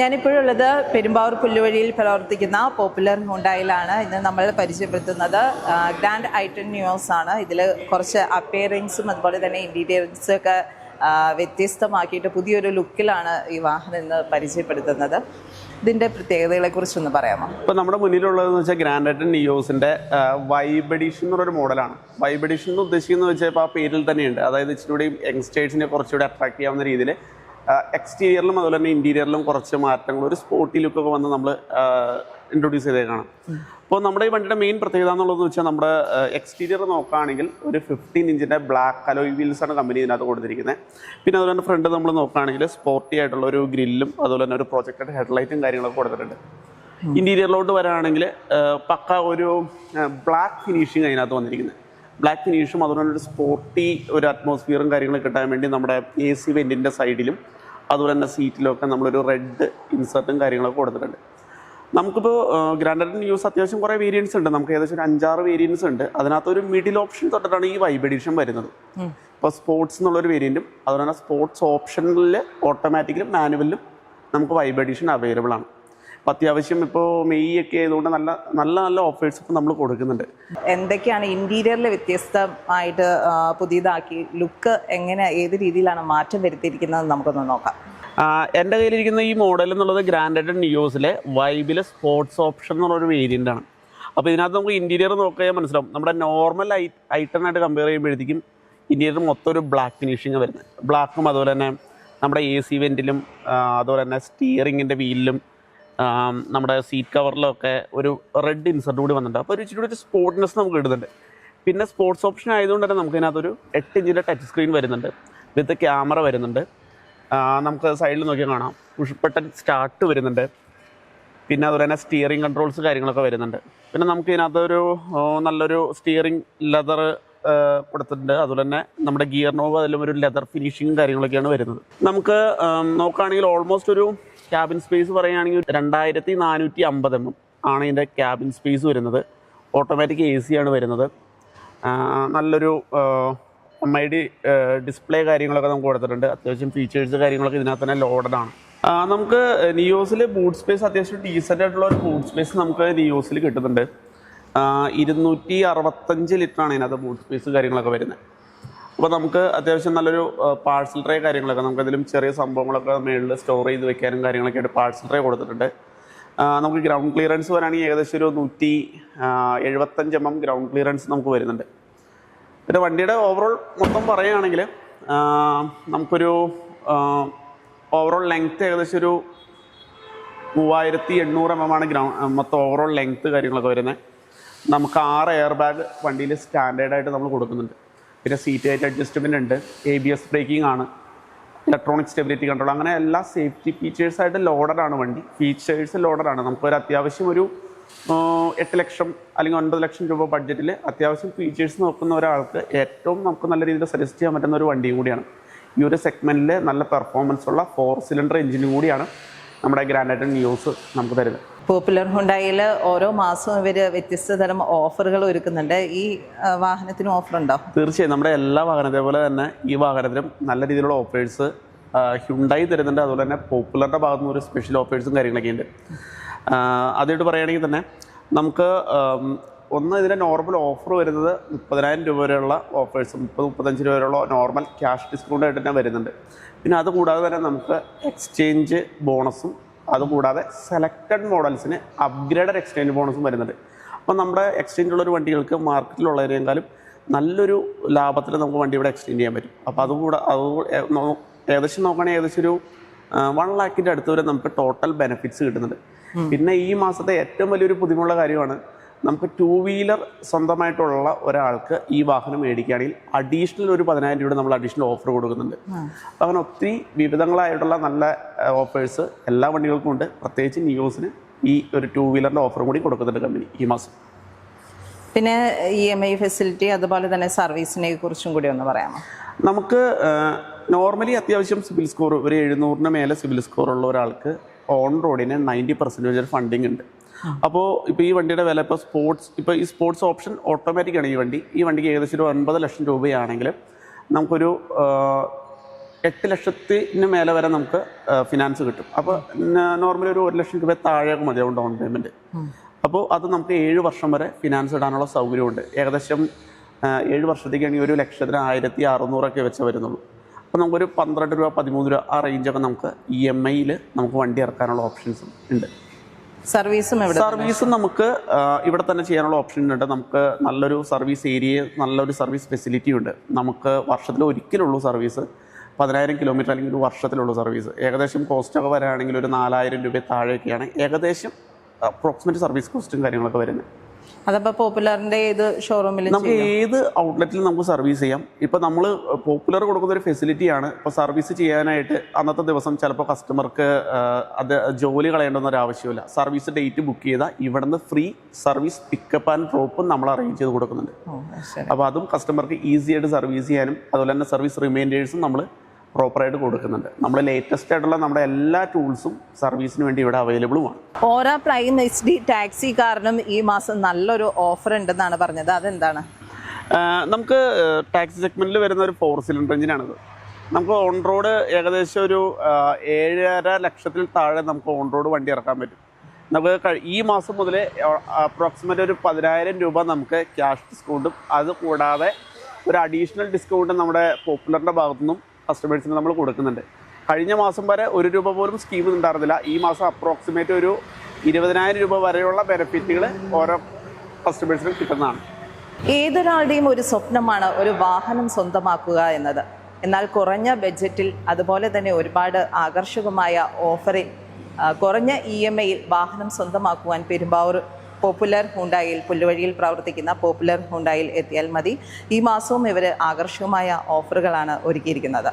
ഞാനിപ്പോഴുള്ളത് പെരുമ്പാവൂർ പുല്ലുവഴിയിൽ പ്രവർത്തിക്കുന്ന പോപ്പുലർ ഹുണ്ടായിലാണ്. ഇന്ന് നമ്മൾ പരിചയപ്പെടുത്തുന്നത് ഗ്രാൻഡ് ഐ10 നിയോസ് ആണ്. ഇതിൽ കുറച്ച് അപ്പിയറിങ്സും അതുപോലെ തന്നെ ഇൻറ്റീരിയർസും ഒക്കെ വ്യത്യസ്തമാക്കിയിട്ട് പുതിയൊരു ലുക്കിലാണ് ഈ വാഹനം ഇന്ന് പരിചയപ്പെടുത്തുന്നത്. ഇതിൻ്റെ പ്രത്യേകതകളെക്കുറിച്ചൊന്ന് പറയാമോ? ഇപ്പോൾ നമ്മുടെ മുന്നിലുള്ളതെന്ന് വെച്ചാൽ ഗ്രാൻഡ് ഐ10 നിയോസിൻ്റെ വൈബ് എഡിഷൻ എന്നൊരു മോഡലാണ്. വൈബ് എഡിഷൻ എന്ന് ഉദ്ദേശിക്കുന്നത് വെച്ചാൽ ഇപ്പോൾ ആ പേരിൽ തന്നെയുണ്ട്. അതായത് ഇച്ചിരി യങ്സ്റ്റേഴ്സിനെ കുറച്ചുകൂടി അട്രാക്ട് ചെയ്യാവുന്ന രീതിയിൽ എക്സ്റ്റീരിയറിലും അതുപോലെ തന്നെ ഇൻറ്റീരിയറിലും കുറച്ച് മാറ്റങ്ങൾ, ഒരു സ്പോർട്ടി ലുക്കൊക്കെ വന്ന് നമ്മൾ ഇൻട്രൊഡ്യൂസ് ചെയ്തേക്കാണ്. അപ്പോൾ നമ്മുടെ ഈ വണ്ടിയുടെ മെയിൻ പ്രത്യേകത എന്നുള്ളതെന്ന് വെച്ചാൽ നമ്മുടെ എക്സ്റ്റീരിയർ നോക്കുകയാണെങ്കിൽ ഒരു 15 ഇഞ്ചിൻ്റെ ബ്ലാക്ക് അലോയ് വീൽസാണ് കമ്പനി ഇതിനകത്ത് കൊടുത്തിരിക്കുന്നത്. പിന്നെ അതുപോലെ തന്നെ ഫ്രണ്ട് നമ്മൾ നോക്കുകയാണെങ്കിൽ സ്പോർട്ടി ആയിട്ടുള്ള ഒരു ഗ്രില്ലും അതുപോലെ തന്നെ ഒരു പ്രൊജക്റ്റഡ് ഹെഡ്ലൈറ്റും കാര്യങ്ങളൊക്കെ കൊടുത്തിട്ടുണ്ട്. ഇൻറ്റീരിയറിലോട്ട് വരാണെങ്കിൽ പക്ക ഒരു ബ്ലാക്ക് ഫിനിഷിങ് അതിനകത്ത് വന്നിരിക്കുന്നത്. ബ്ലാക്ക് ഫിനിഷും അതുപോലെ തന്നെ ഒരു സ്പോർട്ടി ഒരു അറ്റ്മോസ്ഫിയറും കാര്യങ്ങളും കിട്ടാൻ വേണ്ടി നമ്മുടെ AC വെൻറ്റിൻ്റെ സൈഡിലും അതുപോലെ തന്നെ സീറ്റിലൊക്കെ നമ്മളൊരു റെഡ് ഇൻസർട്ടും കാര്യങ്ങളൊക്കെ കൊടുത്തിട്ടുണ്ട്. നമുക്കിപ്പോൾ ഗ്രാൻഡ് ഐ10 നിയോസ് അത്യാവശ്യം കുറേ വേരിയൻസ് ഉണ്ട്. നമുക്ക് ഏകദേശം ഒരു 5-6 വേരിയൻസ് ഉണ്ട്. അതിനകത്തൊരു മിഡിൽ ഓപ്ഷൻ തൊട്ടിട്ടാണ് ഈ വൈബ് എഡിഷൻ വരുന്നത്. ഇപ്പോൾ സ്പോർട്സ് എന്നുള്ളൊരു വേരിയൻറ്റും അതുപോലെ തന്നെ സ്പോർട്സ് ഓപ്ഷനിൽ ഓട്ടോമാറ്റിക്കലും മാനുവലിലും നമുക്ക് വൈബ് എഡിഷൻ അവൈലബിൾ ആണ്. അപ്പോൾ അത്യാവശ്യം ഇപ്പോൾ മെയ് ഒക്കെ ആയതുകൊണ്ട് നല്ല നല്ല നല്ല ഓഫേഴ്സ് ഇപ്പോൾ നമ്മൾ കൊടുക്കുന്നുണ്ട്. എന്തൊക്കെയാണ് ഇൻറ്റീരിയറിൽ വ്യത്യസ്തമായിട്ട് പുതിയതാക്കി ലുക്ക് എങ്ങനെ ഏത് രീതിയിലാണ് മാറ്റം വരുത്തിയിരിക്കുന്നത് നമുക്കൊന്ന് നോക്കാം. എൻ്റെ കയ്യിലിരിക്കുന്ന ഈ മോഡൽ എന്നുള്ളത് ഗ്രാൻഡ് ഐ10 നിയോസിലെ വൈബിലെ സ്പോർട്സ് ഓപ്ഷൻ എന്നുള്ളൊരു വേരിയൻ്റ് ആണ്. അപ്പോൾ ഇതിനകത്ത് നമുക്ക് ഇൻറ്റീരിയർ നോക്കിയാൽ മനസ്സിലാവും. നമ്മുടെ നോർമൽ ഐ10 ആയിട്ട് കമ്പയർ ചെയ്യുമ്പോഴത്തേക്കും ഇൻറ്റീരിയർ മൊത്തം ഒരു ബ്ലാക്ക് ഫിനിഷിങ് വരുന്നത്. ബ്ലാക്കും അതുപോലെ തന്നെ നമ്മുടെ AC വെൻറ്റിലും അതുപോലെ തന്നെ സ്റ്റിയറിങ്ങിൻ്റെ വീലിലും നമ്മുടെ സീറ്റ് കവറിലൊക്കെ ഒരു റെഡ് ഇൻസർട്ട് കൂടി വന്നിട്ടുണ്ട്. അപ്പോൾ ഒരു ഇച്ചിരി ഒരു സ്പോർട്ട്നെസ് നമുക്ക് ഇടുന്നുണ്ട്. പിന്നെ സ്പോർട്സ് ഓപ്ഷൻ ആയതുകൊണ്ട് തന്നെ നമുക്ക് ഇതിനകത്തൊരു 8 ഇഞ്ചിൻ്റെ ടച്ച് സ്ക്രീൻ വരുന്നുണ്ട്, വിത്ത് ക്യാമറ വരുന്നുണ്ട്. നമുക്ക് സൈഡിൽ നോക്കിയാൽ കാണാം പുഷ് ബട്ടൺ സ്റ്റാർട്ട് വരുന്നുണ്ട്. പിന്നെ അതുപോലെ തന്നെ സ്റ്റിയറിംഗ് കൺട്രോൾസ് കാര്യങ്ങളൊക്കെ വരുന്നുണ്ട്. പിന്നെ നമുക്ക് ഇതിനകത്തൊരു നല്ലൊരു സ്റ്റിയറിംഗ് ലെതർ കൊടുത്തിട്ടുണ്ട്. അതുപോലെ തന്നെ നമ്മുടെ ഗിയർ നോബ് അതിലും ഒരു ലെതർ ഫിനിഷിങ്ങും കാര്യങ്ങളൊക്കെയാണ് വരുന്നത്. നമുക്ക് നോക്കുകയാണെങ്കിൽ ഓൾമോസ്റ്റ് ഒരു ക്യാബിൻ സ്പേസ് പറയുകയാണെങ്കിൽ 2450 mm ആണ് ഇതിൻ്റെ ക്യാബിൻ സ്പേസ് വരുന്നത്. ഓട്ടോമാറ്റിക് AC ആണ് വരുന്നത്. നല്ലൊരു MID ഡിസ്പ്ലേ കാര്യങ്ങളൊക്കെ നമുക്ക് കൊടുത്തിട്ടുണ്ട്. അത്യാവശ്യം ഫീച്ചേഴ്സ് കാര്യങ്ങളൊക്കെ ഇതിനകത്ത് തന്നെ ലോഡഡാണ്. നമുക്ക് നിയോസിൽ ബൂട്ട് സ്പേസ് അത്യാവശ്യം ഡീസൻ്റ് ആയിട്ടുള്ള ഒരു ബൂട്ട് സ്പേസ് നമുക്ക് നിയോസിൽ കിട്ടുന്നുണ്ട്. 265 ലിറ്ററാണ് ഇതിനകത്ത് ബൂട്ട് സ്പേസ് കാര്യങ്ങളൊക്കെ വരുന്നത്. അപ്പോൾ നമുക്ക് അത്യാവശ്യം നല്ലൊരു പാഴ്സൽ ട്രേ കാര്യങ്ങളൊക്കെ നമുക്കതിലും ചെറിയ സംഭവങ്ങളൊക്കെ മേളിൽ സ്റ്റോർ ചെയ്ത് വെക്കാനും കാര്യങ്ങളൊക്കെ ആയിട്ട് പാഴ്സൽ ട്രേ കൊടുത്തിട്ടുണ്ട്. നമുക്ക് ഗ്രൗണ്ട് ക്ലിയറൻസ് വരാണെങ്കിൽ ഏകദേശം ഒരു 175 mm ഗ്രൗണ്ട് ക്ലിയറൻസ് നമുക്ക് വരുന്നുണ്ട്. പിന്നെ വണ്ടിയുടെ ഓവറോൾ മൊത്തം പറയുകയാണെങ്കിൽ നമുക്കൊരു ഓവറോൾ ലെങ്ത്ത് ഏകദേശം ഒരു 3800 mm ആണ് മൊത്തം ഓവറോൾ ലെങ്ത്ത് കാര്യങ്ങളൊക്കെ വരുന്നത്. നമുക്ക് 6 എയർ ബാഗ് വണ്ടിയിൽ സ്റ്റാൻഡേർഡായിട്ട് നമ്മൾ കൊടുക്കുന്നുണ്ട്. പിന്നെ സീറ്റ് ഹൈറ്റ് അഡ്ജസ്റ്റ്മെൻ്റ് ഉണ്ട്, ABS ബ്രേക്കിംഗ് ആണ്, ഇലക്ട്രോണിക് സ്റ്റെബിലിറ്റി കൺട്രോൾ, അങ്ങനെ എല്ലാ സേഫ്റ്റി ഫീച്ചേഴ്സായിട്ട് ലോഡഡാണ് വണ്ടി. ഫീച്ചേഴ്സ് ലോഡഡാണ്. നമുക്കൊരു അത്യാവശ്യം ഒരു 8 ലക്ഷം അല്ലെങ്കിൽ 9 ലക്ഷം രൂപ ബഡ്ജറ്റിൽ അത്യാവശ്യം ഫീച്ചേഴ്സ് നോക്കുന്ന ഒരാൾക്ക് ഏറ്റവും നമുക്ക് നല്ല രീതിയിൽ സജസ്റ്റ് ചെയ്യാൻ പറ്റുന്ന ഒരു വണ്ടിയും കൂടിയാണ്. ഈ ഒരു സെഗ്മെൻറ്റിൽ നല്ല പെർഫോമൻസ് ഉള്ള 4 സിലിണ്ടർ എഞ്ചിനും കൂടിയാണ് നമ്മുടെ ഗ്രാൻഡ് ഐ10 നിയോസ് നമുക്ക് തരുന്നത്. പോപ്പുലർ ഹുണ്ടായിൽ ഓരോ മാസവും ഇവർ വ്യത്യസ്ത തരം ഓഫറുകൾ ഒരുക്കുന്നുണ്ട്. ഈ വാഹനത്തിനും ഓഫർ ഉണ്ടോ? തീർച്ചയായും നമ്മുടെ എല്ലാ വാഹനത്തെ പോലെ തന്നെ ഈ വാഹനത്തിനും നല്ല രീതിയിലുള്ള ഓഫേഴ്സ് ഹ്യുണ്ടായി തരുന്നുണ്ട്. അതുപോലെ തന്നെ പോപ്പുലറിൻ്റെ ഭാഗത്തുനിന്ന് ഒരു സ്പെഷ്യൽ ഓഫേഴ്സും കാര്യങ്ങളൊക്കെ ഉണ്ട്. അതായിട്ട് പറയുകയാണെങ്കിൽ തന്നെ നമുക്ക് ഇതിൻ്റെ നോർമൽ ഓഫർ വരുന്നത് 30,000 രൂപ വരെയുള്ള ഓഫേഴ്സ്, 30-35 രൂപ വരെയുള്ള നോർമൽ ക്യാഷ് ഡിസ്കൗണ്ട് ആയിട്ട് തന്നെ വരുന്നുണ്ട്. പിന്നെ അതുകൂടാതെ തന്നെ നമുക്ക് എക്സ്ചേഞ്ച് ബോണസും അതുകൂടാതെ സെലക്റ്റഡ് മോഡൽസിന് അപ്ഗ്രേഡഡ് എക്സ്ചേഞ്ച് ബോണസും വരുന്നുണ്ട്. അപ്പം നമ്മുടെ എക്സ്ചേഞ്ച് ഉള്ളൊരു വണ്ടികൾക്ക് മാർക്കറ്റിലുള്ളതിനേക്കാളും നല്ലൊരു ലാഭത്തിൽ നമുക്ക് വണ്ടി ഇവിടെ എക്സ്ചേഞ്ച് ചെയ്യാൻ പറ്റും. അപ്പോൾ ഏകദേശം നോക്കുകയാണെങ്കിൽ ഏകദേശം ഒരു 1 lakhൻ്റെ അടുത്ത് വരെ നമുക്ക് ടോട്ടൽ ബെനിഫിറ്റ്സ് കിട്ടുന്നുണ്ട്. പിന്നെ ഈ മാസത്തെ ഏറ്റവും വലിയൊരു പുതുമുള്ള കാര്യമാണ് നമുക്ക് 2 വീലർ സ്വന്തമായിട്ടുള്ള ഒരാൾക്ക് ഈ വാഹനം മേടിക്കുകയാണെങ്കിൽ അഡീഷണൽ ഒരു 10,000 രൂപ നമ്മൾ അഡീഷണൽ ഓഫർ കൊടുക്കുന്നുണ്ട്. അപ്പോൾ അങ്ങനെ ഒത്തിരി വിവിധങ്ങളായിട്ടുള്ള നല്ല ഓഫേഴ്സ് എല്ലാ വണ്ടികൾക്കും ഉണ്ട്. പ്രത്യേകിച്ച് നിയോസിന് ഈ ഒരു 2 വീലറിൻ്റെ ഓഫറും കൂടി കൊടുക്കുന്നുണ്ട് കമ്പനി ഈ മാസം. പിന്നെ EMI ഫെസിലിറ്റി അതുപോലെ തന്നെ സർവീസിനെ കുറിച്ചും കൂടി ഒന്ന് പറയാമോ? നമുക്ക് നോർമലി അത്യാവശ്യം സിബിൽ സ്കോർ ഒരു 700-ന് മേലെ സിബിൽ സ്കോർ ഉള്ള ഒരാൾക്ക് ഓൺ റോഡിന് 90% ഫണ്ടിങ് ഉണ്ട്. അപ്പോൾ ഇപ്പോൾ ഈ വണ്ടിയുടെ വില ഇപ്പോൾ ഈ സ്പോർട്സ് ഓപ്ഷൻ ഓട്ടോമാറ്റിക്കാണ് ഈ വണ്ടിക്ക് ഏകദേശം ഒരു 9 ലക്ഷം രൂപയാണെങ്കിൽ നമുക്കൊരു 8 ലക്ഷത്തിന് മേലെ വരെ നമുക്ക് ഫിനാൻസ് കിട്ടും. അപ്പോൾ നോർമലി ഒരു 1 ലക്ഷം രൂപ താഴെയൊക്കെ മതിയാവും ഡൗൺ പേയ്മെൻറ്റ്. അപ്പോൾ അത് നമുക്ക് 7 വർഷം വരെ ഫിനാൻസ് ഇടാനുള്ള സൗകര്യമുണ്ട്. ഏകദേശം 7 വർഷത്തേക്കാണെങ്കിൽ 1,06,600 വെച്ച് വരുന്നുള്ളൂ. അപ്പോൾ നമുക്കൊരു 12 രൂപ 13 രൂപ ആ റേഞ്ചൊക്കെ നമുക്ക് EMI-യിൽ നമുക്ക് വണ്ടി ഇറക്കാനുള്ള ഓപ്ഷൻസും ഉണ്ട്. സർവീസും നമുക്ക് ഇവിടെ തന്നെ ചെയ്യാനുള്ള ഓപ്ഷൻ ഉണ്ട്. നമുക്ക് നല്ലൊരു സർവീസ് ഏരിയ, നല്ലൊരു സർവീസ് ഫെസിലിറ്റി ഉണ്ട്. നമുക്ക് വർഷത്തിൽ ഒരിക്കലുള്ളൂ സർവീസ്, 10,000 കിലോമീറ്റർ അല്ലെങ്കിൽ ഒരു വർഷത്തിലുള്ള സർവീസ്. ഏകദേശം കോസ്റ്റൊക്കെ വരാണെങ്കിൽ ഒരു 4,000 രൂപ താഴെയൊക്കെയാണ് ഏകദേശം അപ്രോക്സിമേറ്റ് സർവീസ് കോസ്റ്റും കാര്യങ്ങളൊക്കെ വരുന്നത്. അതപ്പോൾ പോപ്പുലറിൻ്റെ ഏത് ഷോറൂമിൽ നമുക്ക് ഏത് ഔട്ട്ലെറ്റിൽ നമുക്ക് സർവീസ് ചെയ്യാം. ഇപ്പോൾ നമ്മൾ പോപ്പുലർ കൊടുക്കുന്ന ഒരു ഫെസിലിറ്റിയാണ്. ഇപ്പോൾ സർവീസ് ചെയ്യാനായിട്ട് അന്നത്തെ ദിവസം ചിലപ്പോൾ കസ്റ്റമർക്ക് അത് ജോലി കളയേണ്ടുന്ന ഒരു ആവശ്യമില്ല. സർവീസ് ഡേറ്റ് ബുക്ക് ചെയ്താൽ ഇവിടുന്ന് ഫ്രീ സർവീസ് പിക്കപ്പ് ആൻഡ് ഡ്രോപ്പും നമ്മൾ അറേഞ്ച് ചെയ്ത് കൊടുക്കുന്നുണ്ട്. അപ്പോൾ അതും കസ്റ്റമർക്ക് ഈസി ആയിട്ട് സർവീസ് ചെയ്യാനും അതുപോലെ തന്നെ സർവീസ് റിമൈൻഡേഴ്സും നമ്മൾ പ്രോപ്പറായിട്ട് കൊടുക്കുന്നുണ്ട്. നമ്മൾ ലേറ്റസ്റ്റ് ആയിട്ടുള്ള നമ്മുടെ എല്ലാ ടൂൾസും സർവീസിന് വേണ്ടി ഇവിടെ അവൈലബിളുമാണ്. ഓരോ പ്രൈം HD ടാക്സി കാറിനും ഈ മാസം നല്ലൊരു ഓഫർ ഉണ്ടെന്നാണ് പറഞ്ഞത്. അതെന്താണ്? നമുക്ക് ടാക്സി സെഗ്മെൻറ്റിൽ വരുന്ന ഒരു 4 സിലിണ്ടർ എഞ്ചിനാണിത്. നമുക്ക് ഓൺ റോഡ് ഏകദേശം ഒരു 7.5 ലക്ഷത്തിൽ താഴെ നമുക്ക് ഓൺ റോഡ് വണ്ടി ഇറക്കാൻ പറ്റും. നമുക്ക് ഈ മാസം മുതൽ അപ്രോക്സിമേറ്റ് ഒരു 10,000 രൂപ നമുക്ക് ക്യാഷ് ഡിസ്കൗണ്ടും അത് കൂടാതെ ഒരു അഡീഷണൽ ഡിസ്കൗണ്ടും നമ്മുടെ പോപ്പുലറിൻ്റെ ഭാഗത്തുനിന്നും കസ്റ്റമേഴ്സിന് നമ്മൾ കൊടുക്കുന്നുണ്ട്. കഴിഞ്ഞ മാസം വരെ 1 രൂപ പോലും സ്കീം ഉണ്ടായിരുന്നില്ല. ഈ മാസം അപ്രോക്സിമേറ്റ് ഒരു 20,000 രൂപ വരെയുള്ള ബെനിഫിറ്റുകൾ ഓരോ കസ്റ്റമേഴ്സിനും കിട്ടുന്നതാണ്. ഏതൊരാളുടെയും ഒരു സ്വപ്നമാണ് ഒരു വാഹനം സ്വന്തമാക്കുക എന്നത്. എന്നാൽ കുറഞ്ഞ ബഡ്ജറ്റിൽ അതുപോലെ തന്നെ ഒരുപാട് ആകർഷകമായ ഓഫറിൽ കുറഞ്ഞ EMI-യിൽ വാഹനം സ്വന്തമാക്കുവാൻ പെരുമ്പാവൂർ പോപ്പുലർ ഹുണ്ടായിൽ, പുല്ലുവഴിയിൽ പ്രവർത്തിക്കുന്ന പോപ്പുലർ ഹുണ്ടായിൽ എത്തിയാൽ മതി. ഈ മാസവും ഇവർ ആകർഷകമായ ഓഫറുകളാണ് ഒരുക്കിയിരിക്കുന്നത്.